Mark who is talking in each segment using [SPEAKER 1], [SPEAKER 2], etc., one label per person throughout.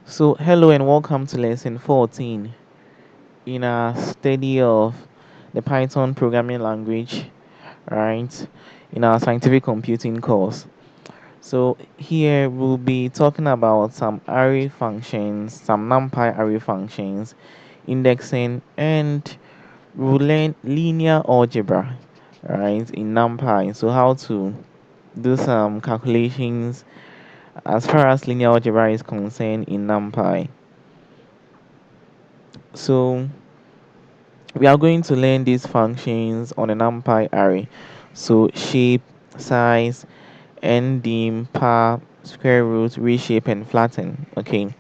[SPEAKER 1] So, hello and welcome to lesson 14 in our study of the Python programming language, right? In our scientific computing course. So, here we'll be talking about some array functions, some Numpy array functions, indexing, and we'll learn linear algebra, right? In Numpy. So, how to do some calculations as far as linear algebra is concerned in Numpy. So, we are going to learn these functions on a numpy array. So shape, size, ndim, par, square root, reshape, and flatten. Okay,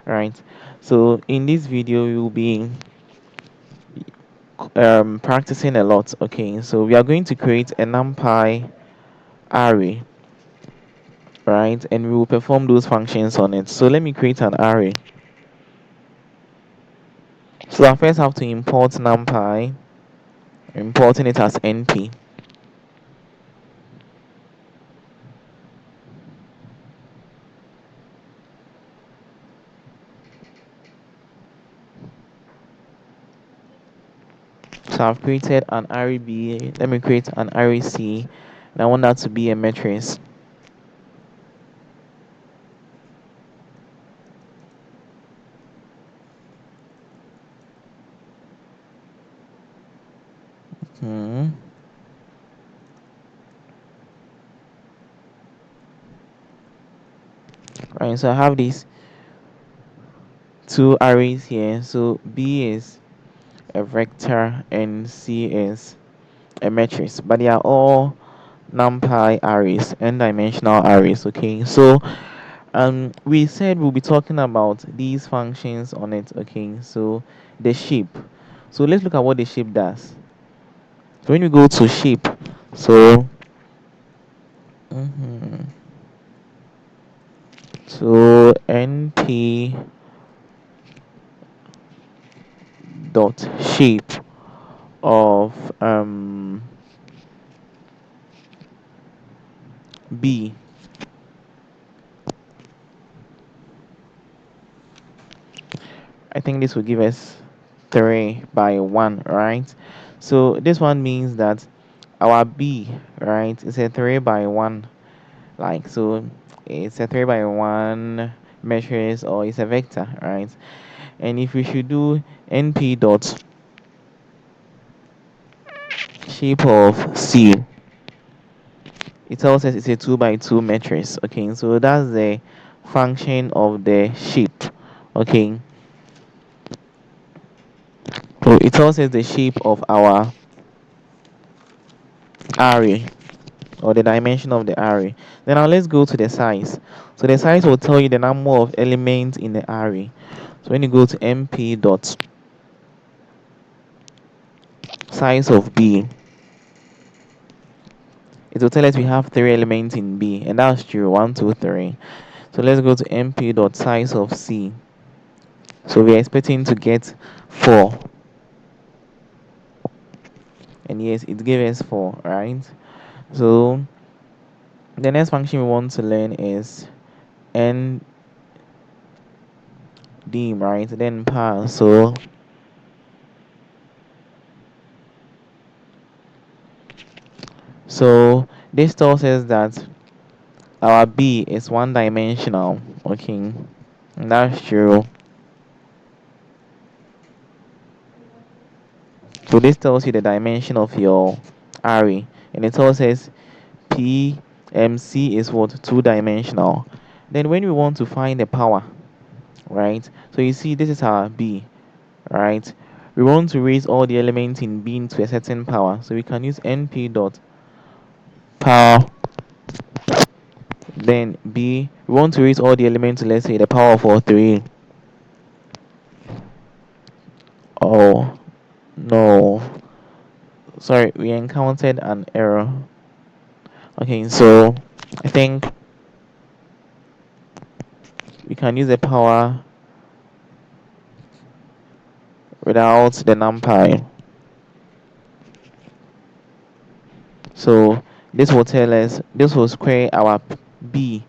[SPEAKER 1] right. So in this video, we will be practicing a lot. Okay, so we are going to create a numpy array, right, and we will perform those functions on it. So let me create an array. So I first have to import numpy, importing it as np. So I've created an array B. Let me create an array C. And I want that to be a matrix. Hmm. Right, so I have these two arrays here. So B is a vector and C is a matrix. But they are all numpy arrays, n-dimensional arrays. Okay, so we said we'll be talking about these functions on it. Okay, so the shape. So let's look at what the shape does. So when you go to shape, so mhm, so np dot shape of b, I think this will give us 3 by 1, right? So this one means that our b, right, is a 3 by 1, like, so it's a 3 by 1 measures, or it's a vector, right? And if we should do np dot shape of c, it tells us it's a 2 by 2 matrix. Okay, so that's the function of the shape. Okay, so it tells us the shape of our array, or the dimension of the array. Then now let's go to the size. So the size will tell you the number of elements in the array. So when you go to np dot size of b, it will tell us we have 3 elements in b, and that's true, 1 2 3. So let's go to np dot size of c. So we're expecting to get 4, and yes, it gave us 4, right? So the next function we want to learn is ndim, right? Then par. So this tells us that our b is one dimensional. Okay, and that's true. So this tells you the dimension of your array, and it tells us PMC is what, two-dimensional. Then when we want to find the power, right? So you see this is our B, right? We want to raise all the elements in B into a certain power. So we can use np dot power. Then B, we want to raise all the elements to, let's say, the power of 3. Oh no. Sorry, we encountered an error. Okay, so I think we can use the power without the numpy. So this will tell us, this will square our b,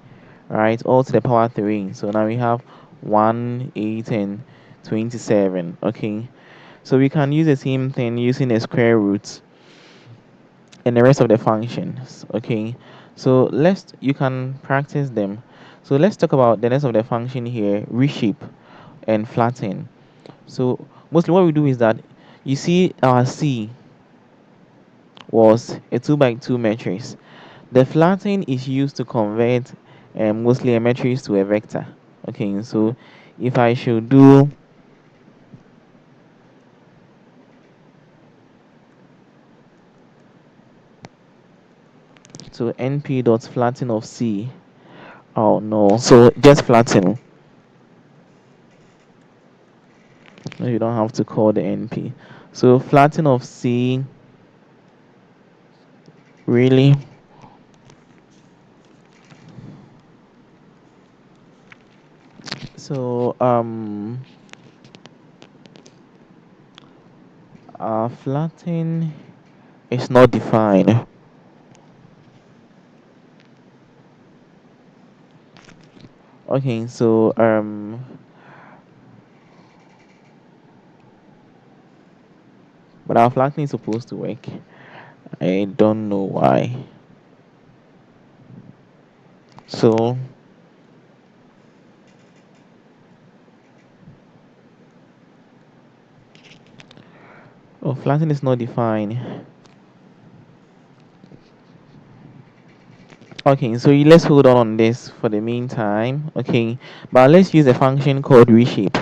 [SPEAKER 1] right, all to the power 3. So now we have 1, 8, and 27. Okay, so we can use the same thing using a square root and the rest of the functions. Okay, so you can practice them. So let's talk about the rest of the function here: reshape and flatten. So mostly what we do is that, you see, our C was a 2 by 2 matrix. The flatten is used to convert mostly a matrix to a vector. Okay, so if I should do, so np dot flatten of C. Oh no, so just flatten. No, you don't have to call the np. So flatten of C, really? So flatten is not defined. Okay, so but our flattening is supposed to work. I don't know why. So oh, flatten is not defined. Okay, so let's hold on this for the meantime. Okay, but let's use a function called reshape.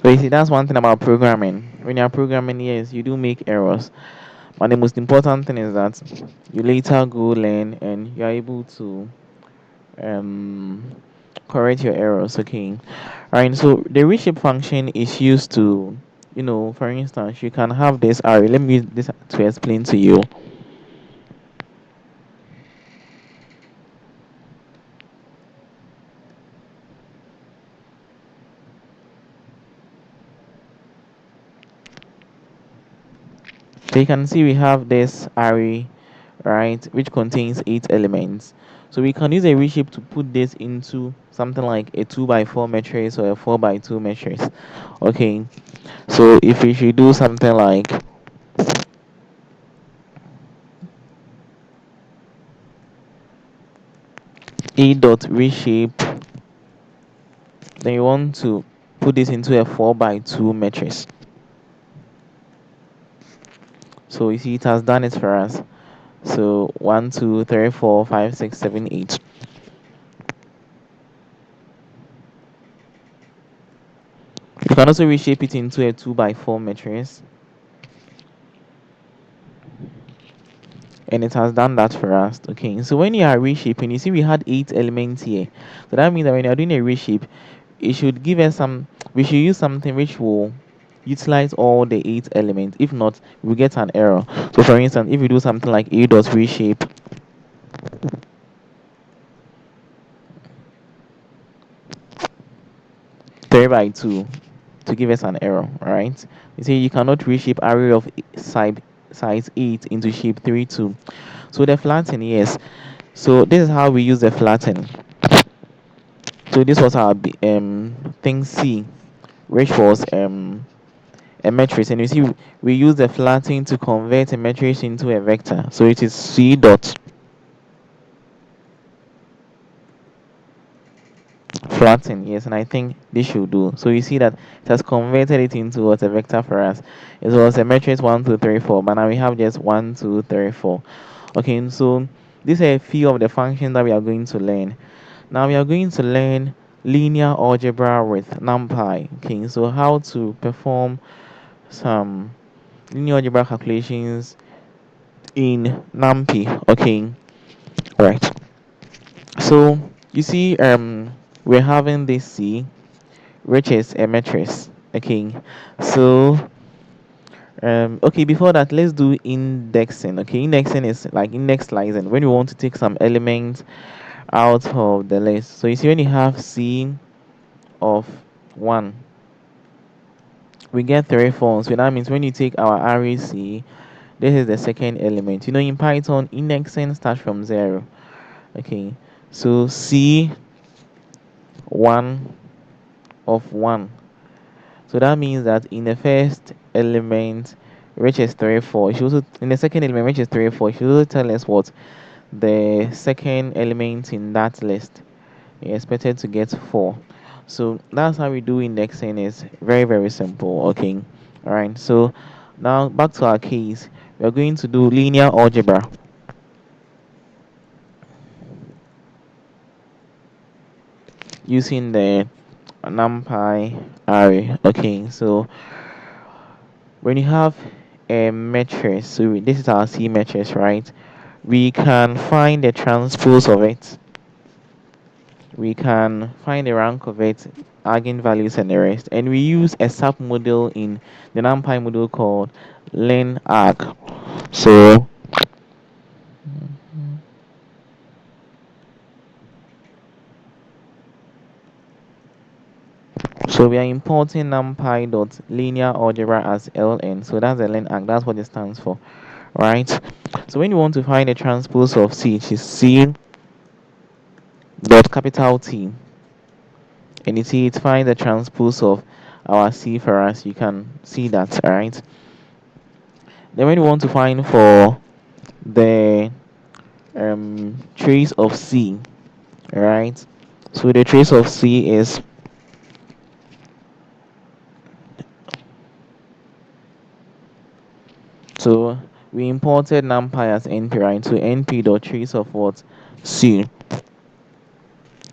[SPEAKER 1] So you see, that's one thing about programming. When you're programming, yes, you do make errors, but the most important thing is that you later go learn and you're able to um correct your errors. Okay, right. So the reshape function is used to, for instance, you can have this array. Let me use this to explain to you. So you can see we have this array, right, which contains 8 elements. So we can use a reshape to put this into something like a 2 by 4 matrix or a 4 by 2 matrix. Okay, so if we should do something like a dot reshape, then you want to put this into a 4 by 2 matrix. So you see, it has done it for us. So 1, 2, 3, 4, 5, 6, 7, 8. You can also reshape it into a 2 by 4 matrix, and it has done that for us. Okay, so when you are reshaping, you see we had 8 elements here. So that means that when you're doing a reshape, it should give us some, we should use something which will utilize all the 8 elements. If not, we get an error. So for instance, if we do something like a dot reshape 3 by 2 to give us an error, right? You see, you cannot reshape array of size 8 into shape 3 2. So the flatten, yes. So this is how we use the flatten. So this was our thing C, which was a matrix, and you see we use the flatten to convert a matrix into a vector. So it is C dot flatten, yes, and I think this should do. So you see that it has converted it into what, a vector for us. It was a matrix 1 2 3 4, but now we have just 1 2 3 4. Okay, and so these are a few of the functions that we are going to learn. Now we are going to learn linear algebra with Numpy. Okay, so how to perform some linear algebra calculations in Numpy. Okay, right. So you see, we're having this C, which is a matrix. Okay, so okay, before that, let's do indexing. Okay, indexing is like index slicing, when you want to take some elements out of the list. So you see, when you have C of 1, we get 3 forms. So that means when you take our array C, this is the second element. In Python, indexing starts from 0. Okay, So C 1 of 1. So that means that in the first element, which is 3, 4, it should also, in the second element, which is 3, 4, it should also tell us what the second element in that list is expected to get 4. So that's how we do indexing. Is very, very simple. Okay. All right. So now back to our case. We are going to do linear algebra using the Numpy array. Okay. So when you have a matrix, so this is our C matrix, right? We can find the transpose of it. We can find the rank of it, eigenvalues, and the rest. And we use a sub model in the NumPy model called Linear Algebra. So, so we are importing NumPy.linear algebra as ln. So that's the Linear Algebra. That's what it stands for, right? So when you want to find the transpose of C, which is C dot capital T, and you see it find the transpose of our C for us. You can see that, all right? Then when you want to find for the trace of C, right? So the trace of C is, so we imported numpy as np, right? So np dot trace of what? C,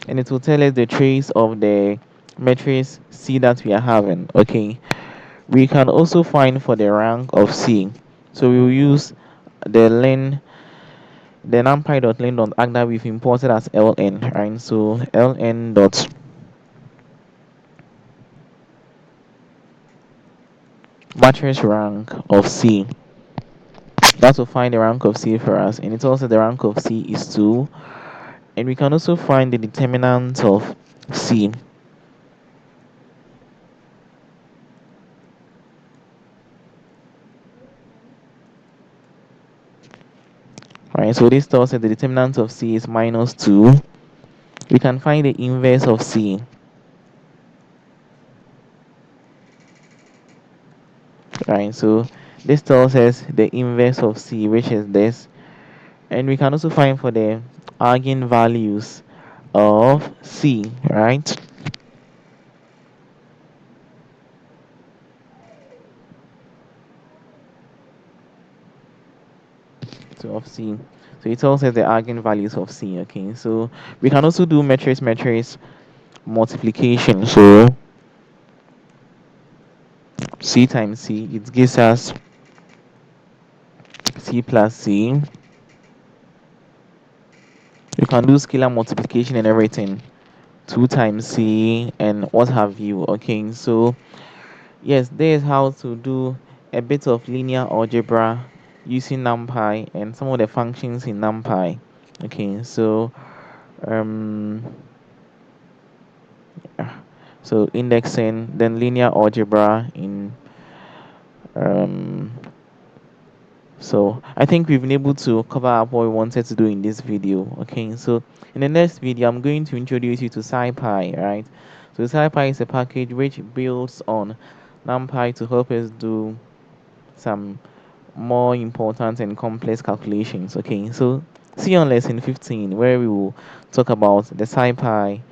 [SPEAKER 1] and it will tell us the trace of the matrix C that we are having. Okay, we can also find for the rank of C. So we will use the len, the numpy dot len dot add that we've imported as ln, right? So ln dot matrix rank of C. That will find the rank of C for us, and it's also the rank of C is 2. And we can also find the determinant of C. Right, so this tells us the determinant of C is minus 2. We can find the inverse of C. Right, so this tells us the inverse of C, which is this. And we can also find for the eigenvalues of C, right? So of C. So it tells us the eigenvalues of C. Okay, so we can also do matrix multiplication. So C times C, it gives us C plus C. You can do scalar multiplication and everything. 2 times C and what have you. Okay, so yes, there is how to do a bit of linear algebra using NumPy and some of the functions in NumPy. Okay, so um yeah. So indexing, then linear algebra in um so I think we've been able to cover up what we wanted to do in this video. Okay, so in the next video, I'm going to introduce you to SciPy, right? So SciPy is a package which builds on NumPy to help us do some more important and complex calculations. Okay, so see you on lesson 15 where we will talk about the SciPy